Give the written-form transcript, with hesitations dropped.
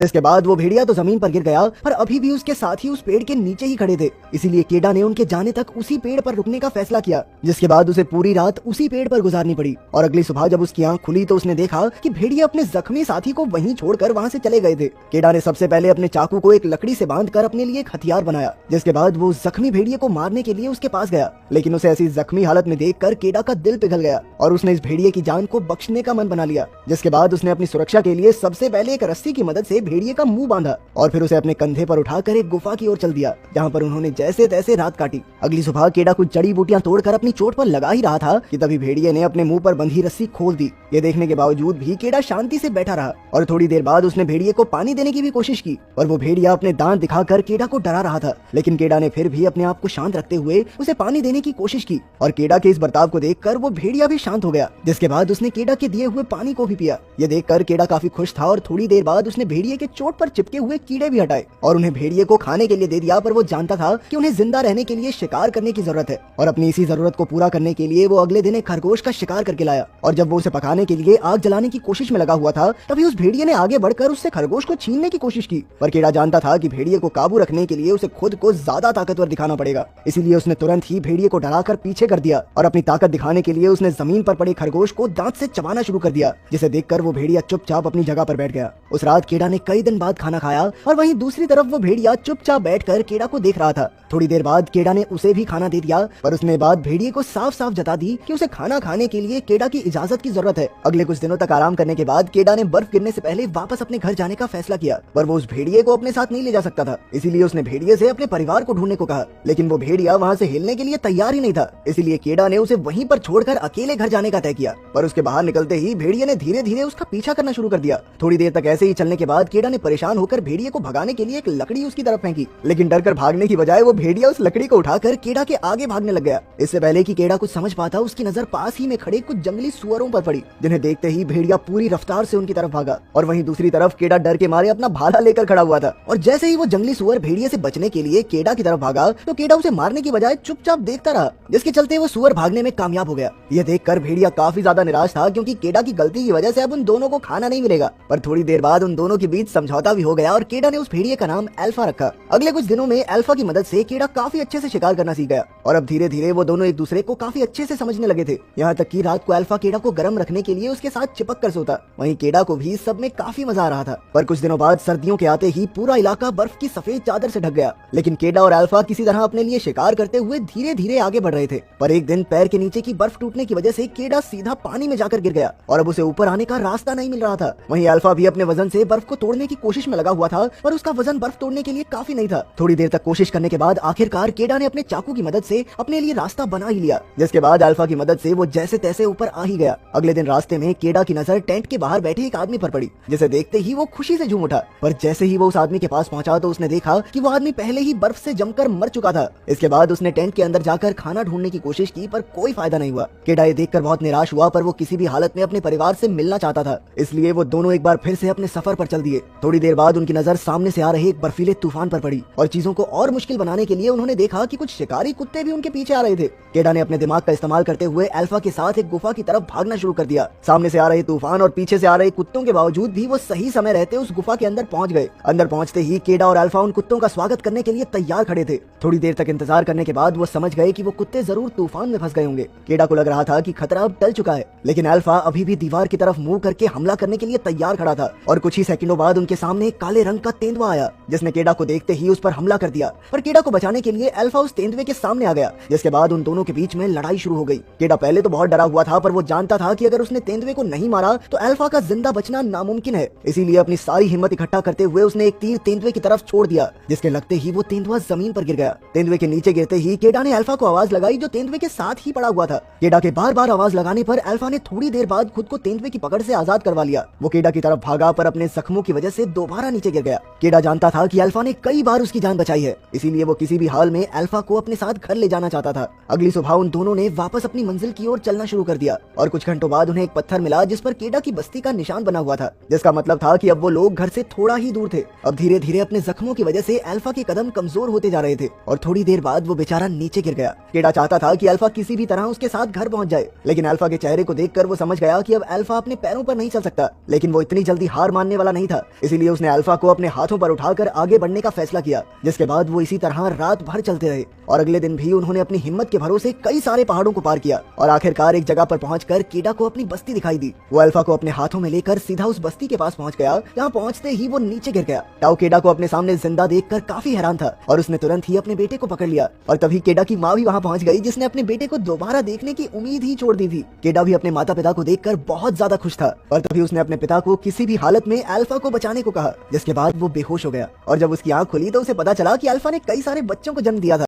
इसके बाद वो भेड़िया तो जमीन पर गिर गया, पर अभी भी उसके साथी उस पेड़ के नीचे ही खड़े थे। इसीलिए केडा ने उनके जाने तक उसी पेड़ पर रुकने का फैसला किया, जिसके बाद उसे पूरी रात उसी पेड़ पर गुजारनी पड़ी। और अगली सुबह जब उसकी आंख खुली तो उसने देखा कि भेड़िया अपने जख्मी साथी को वहीं छोड़कर वहां से चले गए थे। केडा ने सबसे पहले अपने चाकू को एक लकड़ी से बांधकर अपने लिए एक हथियार बनाया, जिसके बाद वो जख्मी भेड़िए को मारने के लिए उसके पास गया। लेकिन उसे ऐसी जख्मी हालत में देखकर केडा का दिल पिघल गया और उसने इस भेड़िए की जान को बख्शने का मन बना लिया। जिसके बाद उसने अपनी सुरक्षा के लिए सबसे पहले एक रस्सी की मदद से भेड़िए का मुंह बांधा और फिर उसे अपने कंधे पर उठाकर एक गुफा की ओर चल दिया, जहाँ पर उन्होंने जैसे तैसे रात काटी। अगली सुबह केडा कुछ जड़ी बूटियां तोड़कर अपनी चोट पर लगा ही रहा था कि तभी भेड़िए ने अपने मुंह पर बंधी रस्सी खोल दी। ये देखने के बावजूद भी केडा शांति से बैठा रहा और थोड़ी देर बाद उसने भेड़िए को पानी देने की भी कोशिश की और वो भेड़िया अपने दांत दिखाकर केडा को डरा रहा था। लेकिन केडा ने फिर भी अपने आप को शांत रखते हुए उसे पानी देने की कोशिश की और केडा के इस बर्ताव को देखकर वो भेड़िया भी शांत हो गया। जिसके बाद उसने केडा के दिए हुए पानी को भी पिया। ये देखकर केडा काफी खुश था और थोड़ी देर बाद उसने भेड़िए के चोट पर चिपके हुए कीड़े भी हटाए और उन्हें भेड़िए को खाने के लिए दे दिया। पर वो जानता था कि उन्हें जिंदा रहने के लिए शिकार करने की जरूरत है और अपनी इसी जरूरत को पूरा करने के लिए वो अगले दिन एक खरगोश का शिकार करके लाया। और जब वो उसे पकाने के लिए आग जलाने की कोशिश में लगा हुआ था, तभी उस भेड़िए ने आगे बढ़कर उससे खरगोश को छीनने की कोशिश की। पर केडा जानता था कि भेड़िए को काबू रखने के लिए उसे खुद को ज्यादा ताकतवर दिखाना पड़ेगा। इसीलिए उसने तुरंत ही भेड़िए को डराकर पीछे कर दिया और अपनी ताकत दिखाने के लिए उसने जमीन पर पड़े खरगोश को दांत से चबाना शुरू कर दिया, जिसे देखकर वो भेड़िया चुपचाप अपनी जगह पर बैठ गया। उस रात केडा ने कई दिन बाद खाना खाया और वहीं दूसरी तरफ वो भेड़िया चुपचाप बैठकर केडा को देख रहा था। थोड़ी देर बाद केडा ने उसे भी खाना दे दिया, पर उसने बात भेड़िए को साफ साफ जता दी कि उसे खाना खाने के लिए केडा की इजाजत की जरूरत है। अगले कुछ दिनों तक आराम करने के बाद केडा ने बर्फ गिरने से पहले वापस अपने घर जाने का फैसला किया, पर वो उस भेड़िए को अपने साथ नहीं ले जा सकता था। इसीलिए उसने भेड़िए से अपने परिवार को ढूंढने को कहा, लेकिन वो भेड़िया वहाँ से हिलने के लिए तैयार ही नहीं था। इसीलिए केडा ने उसे वहीं पर छोड़कर अकेले घर जाने का तय किया। पर उसके बाहर निकलते ही भेड़िए ने धीरे धीरे उसका पीछा करना शुरू कर दिया। थोड़ी देर तक ऐसे ही चलने के बाद केडा ने परेशान होकर भेड़िए को भगाने के लिए एक लकड़ी उसकी तरफ फेंकी, लेकिन डरकर भागने की बजाय वो भेड़िया उस लकड़ी को उठाकर केडा के आगे भागने लग गया। इससे पहले कि केडा कुछ समझ पाता, उसकी नजर पास ही में खड़े कुछ जंगली सुअरों पर पड़ी, जिन्हें देखते ही भेड़िया पूरी रफ्तार से उनकी तरफ भागा। और वहीं दूसरी तरफ केडा डर के मारे अपना भाला लेकर खड़ा हुआ था। और जैसे ही वो जंगली सुअर भेड़िए से बचने के लिए केडा की तरफ भागा, तो केडा उसे मारने की बजाय चुपचाप देखता रहा, जिसके चलते वो सुअर भागने में कामयाब हो गया। ये देखकर भेड़िया काफी ज्यादा निराश था, क्योंकि केडा की गलती की वजह से अब उन दोनों को खाना नहीं मिलेगा। पर थोड़ी देर बाद उन दोनों के बीच समझौता भी हो गया और केडा ने उस भेड़िए का नाम अल्फा रखा। अगले कुछ दिनों में अल्फा की मदद से केडा काफी अच्छे से शिकार करना सीख गया और अब धीरे धीरे वो दोनों एक दूसरे को काफी अच्छे से समझने लगे थे। यहाँ तक कि रात को अल्फा केडा को गर्म रखने के लिए उसके साथ चिपक कर सोता। वहीं केडा को भी सब में काफी मजा आ रहा था। पर कुछ दिनों बाद सर्दियों के आते ही पूरा इलाका बर्फ की सफेद चादर से ढक गया। लेकिन केडा और अल्फा किसी तरह अपने लिए शिकार करते हुए धीरे धीरे आगे बढ़ रहे थे। पर एक दिन पैर के नीचे की बर्फ टूटने की वजह से केडा सीधा पानी में जाकर गिर गया और अब उसे ऊपर आने का रास्ता नहीं मिल रहा था। वहीं अल्फा भी अपने वजन से बर्फ को तोड़ने की कोशिश में लगा हुआ था, पर उसका वजन बर्फ तोड़ने के लिए काफी नहीं था। थोड़ी देर तक कोशिश करने के बाद आखिरकार केडा ने अपने चाकू की मदद से अपने लिए रास्ता बना ही लिया, जिसके बाद अल्फा की मदद से वो जैसे तैसे ऊपर आ ही गया। अगले दिन रास्ते में केडा की नजर टेंट के बाहर बैठे एक आदमी पर पड़ी, जिसे देखते ही वो खुशी से झूम उठा। पर जैसे ही वो उस आदमी के पास पहुंचा तो उसने देखा कि वो आदमी पहले ही बर्फ से जमकर मर चुका था। इसके बाद उसने टेंट के अंदर जाकर खाना ढूंढने की कोशिश की, पर कोई फायदा नहीं हुआ। केडा ये देखकर बहुत निराश हुआ, पर वो किसी भी हालत में अपने परिवार से मिलना चाहता था। इसलिए वो दोनों एक बार फिर से अपने सफर पर चल दिए। थोड़ी देर बाद उनकी नजर सामने से आ रहे एक बर्फीले तूफान पर पड़ी और चीजों को और मुश्किल बनाने के लिए उन्होंने देखा कि कुछ शिकारी कुत्ते भी उनके पीछे आ रहे थे। केडा ने अपने दिमाग का इस्तेमाल करते हुए अल्फा के साथ एक गुफा की तरफ भागना शुरू कर दिया। सामने से आ रहे तूफान और पीछे से आ रहे कुत्तों के बावजूद भी वो सही समय रहते उस गुफा के अंदर पहुंच गए। अंदर पहुंचते ही केडा और अल्फा उन कुत्तों का स्वागत करने के लिए तैयार खड़े थे। थोड़ी देर तक इंतजार करने के बाद वो समझ गए कि वो कुत्ते जरूर तूफान में फंस गए होंगे। केडा को लग रहा था कि खतरा अब टल चुका है, लेकिन अल्फा अभी भी दीवार की तरफ मुंह करके हमला करने के लिए तैयार खड़ा था। और कुछ ही सेकंडों बाद उनके सामने एक काले रंग का तेंदुआ आया, जिसने केडा को देखते ही उस पर हमला कर दिया। पर केडा को बचाने के लिए अल्फा उस तेंदुए के सामने आ गया, जिसके बाद उन दोनों के बीच में लड़ाई शुरू हो गई। केडा पहले तो बहुत डरा हुआ था, पर वो जानता था कि अगर उसने तेंदुए को नहीं मारा तो अल्फा का जिंदा बचना नामुमकिन है। इसीलिए अपनी सारी हिम्मत इकट्ठा करते हुए उसने एक तीर तेंदुए की तरफ छोड़ दिया, जिसके लगते ही वो तेंदुआ जमीन पर गिर गया। तेंदुए के नीचे गिरते ही केडा ने अल्फा को आवाज लगाई, जो तेंदुए के साथ ही पड़ा हुआ था। केडा के बार बार आवाज लगाने पर अल्फा ने थोड़ी देर बाद खुद को तेंदुए की पकड़ से आजाद करवा लिया। वो केडा की तरफ भागा, पर अपने जख्मों की वजह से दोबारा नीचे गिर गया। केडा जानता था कि अल्फा ने कई बार उसकी जान बचाई है, इसीलिए वो किसी भी हाल में अल्फा को अपने साथ घर ले जाना चाहता था। अगली सुबह उन दोनों ने वापस अपनी मंजिल की ओर चलना शुरू कर दिया और कुछ घंटों बाद उन्हें एक पत्थर मिला, जिस पर केडा की बस्ती का निशान बना हुआ था, जिसका मतलब था कि अब वो लोग घर से थोड़ा ही दूर थे। अब धीरे धीरे अपने जख्मों की वजह से अल्फा के कदम कमजोर होते जा रहे थे और थोड़ी देर बाद वो बेचारा नीचे गिर गया। केडा चाहता था कि अल्फा किसी भी तरह उसके साथ घर पहुंच जाए, लेकिन अल्फा के चेहरे को देखकर वो समझ गया कि अब अल्फा अपने पैरों पर नहीं चल सकता। लेकिन वो इतनी जल्दी हार मानने वाला नहीं था, इसीलिए उसने अल्फा को अपने हाथों पर उठाकर आगे बढ़ने का फैसला किया, जिसके बाद वो इसी तरह रात भर चलते रहे और अगले दिन भी उन्होंने अपनी हिम्मत के भरोसे कई सारे पहाड़ों को पार किया और आखिरकार एक जगह पर पहुंचकर केडा को अपनी बस्ती दिखाई दी। वो अल्फा को अपने हाथों में लेकर सीधा उस बस्ती के पास पहुंच गया। यहाँ पहुंचते ही वो नीचे गिर गया। टाओ केडा को अपने सामने जिंदा देखकर काफी हैरान था और उसने तुरंत ही अपने बेटे को पकड़ लिया और तभी केडा की माँ भी वहाँ पहुंच गई, जिसने अपने बेटे को दोबारा देखने की उम्मीद ही छोड़ दी थी। केडा भी अपने माता पिता को देखकर बहुत ज्यादा खुश था और तभी उसने अपने पिता को किसी भी हालत में अल्फा को बचाने को कहा, जिसके बाद वो बेहोश हो गया और जब उसकी आंख खुली तो उसे पता चला कि अल्फा ने कई सारे बच्चों को जन्म दिया था।